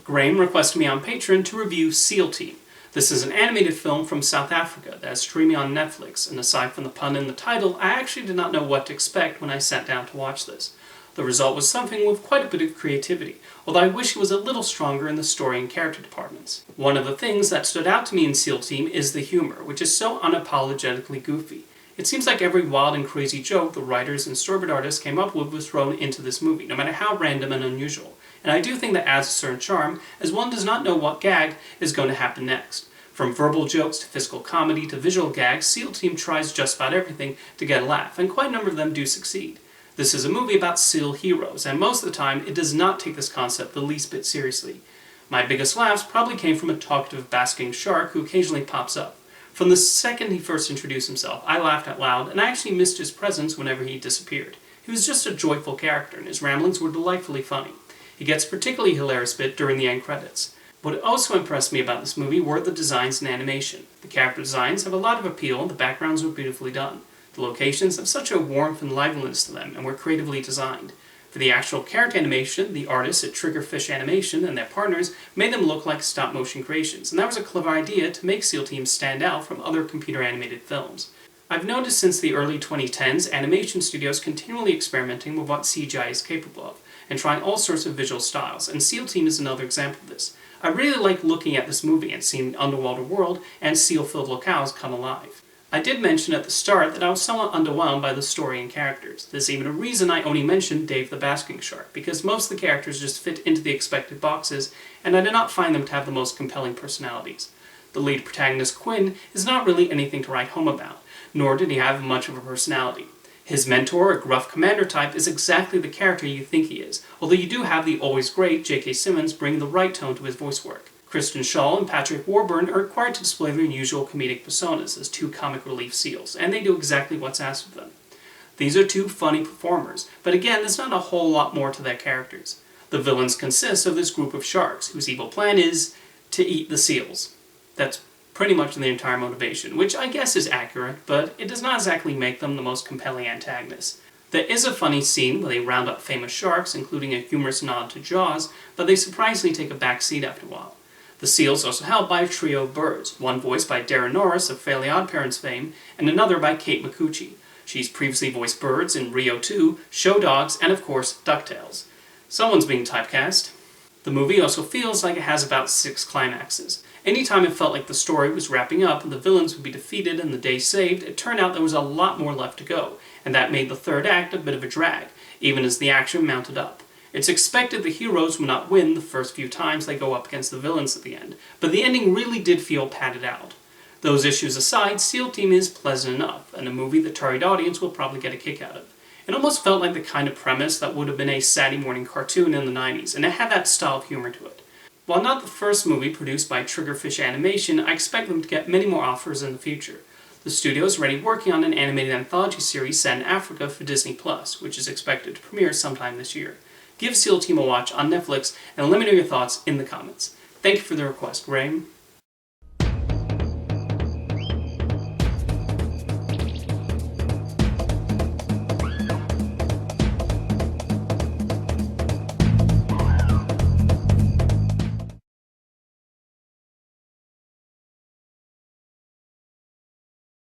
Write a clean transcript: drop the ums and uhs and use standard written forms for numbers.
Graham requested me on Patreon to review SEAL Team. This is an animated film from South Africa that is streaming on Netflix, and aside from the pun in the title, I actually did not know what to expect when I sat down to watch this. The result was something with quite a bit of creativity, although I wish it was a little stronger in the story and character departments. One of the things that stood out to me in SEAL Team is the humor, which is so unapologetically goofy. It seems like every wild and crazy joke the writers and storyboard artists came up with was thrown into this movie, no matter how random and unusual. And I do think that adds a certain charm, as one does not know what gag is going to happen next. From verbal jokes to physical comedy to visual gags, SEAL Team tries just about everything to get a laugh, and quite a number of them do succeed. This is a movie about SEAL heroes, and most of the time it does not take this concept the least bit seriously. My biggest laughs probably came from a talkative basking shark who occasionally pops up. From the second he first introduced himself, I laughed out loud, and I actually missed his presence whenever he disappeared. He was just a joyful character, and his ramblings were delightfully funny. He gets a particularly hilarious bit during the end credits. What also impressed me about this movie were the designs and animation. The character designs have a lot of appeal, and the backgrounds were beautifully done. The locations have such a warmth and liveliness to them, and were creatively designed. For the actual character animation, the artists at Triggerfish Animation and their partners made them look like stop-motion creations, and that was a clever idea to make SEAL Team stand out from other computer-animated films. I've noticed since the early 2010s, animation studios continually experimenting with what CGI is capable of, and trying all sorts of visual styles, and SEAL Team is another example of this. I really like looking at this movie and seeing the underwater world and seal-filled locales come alive. I did mention at the start that I was somewhat underwhelmed by the story and characters. There's even a reason I only mentioned Dave the Basking Shark, because most of the characters just fit into the expected boxes, and I did not find them to have the most compelling personalities. The lead protagonist, Quinn, is not really anything to write home about, nor did he have much of a personality. His mentor, a gruff commander type, is exactly the character you think he is, although you do have the always great J.K. Simmons bring the right tone to his voice work. Kristen Schaal and Patrick Warburton are required to display their usual comedic personas as two comic relief seals, and they do exactly what's asked of them. These are two funny performers, but again, there's not a whole lot more to their characters. The villains consist of this group of sharks, whose evil plan is to eat the seals. That's pretty much the entire motivation, which I guess is accurate, but it does not exactly make them the most compelling antagonists. There is a funny scene where they round up famous sharks, including a humorous nod to Jaws, but they surprisingly take a back seat after a while. The seals are also held by a trio of birds, one voiced by Darren Norris of Fairly OddParents fame, and another by Kate Micucci. She's previously voiced birds in Rio 2, Show Dogs, and of course, DuckTales. Someone's being typecast. The movie also feels like it has about 6 climaxes. Anytime it felt like the story was wrapping up and the villains would be defeated and the day saved, it turned out there was a lot more left to go, and that made the third act a bit of a drag, even as the action mounted up. It's expected the heroes would not win the first few times they go up against the villains at the end, but the ending really did feel padded out. Those issues aside, SEAL Team is pleasant enough, and a movie the target audience will probably get a kick out of. It almost felt like the kind of premise that would have been a Saturday morning cartoon in the 90s, and it had that style of humor to it. While not the first movie produced by Triggerfish Animation, I expect them to get many more offers in the future. The studio is already working on an animated anthology series set in Africa for Disney+, which is expected to premiere sometime this year. Give SEAL Team a watch on Netflix and let me know your thoughts in the comments. Thank you for the request, Graham.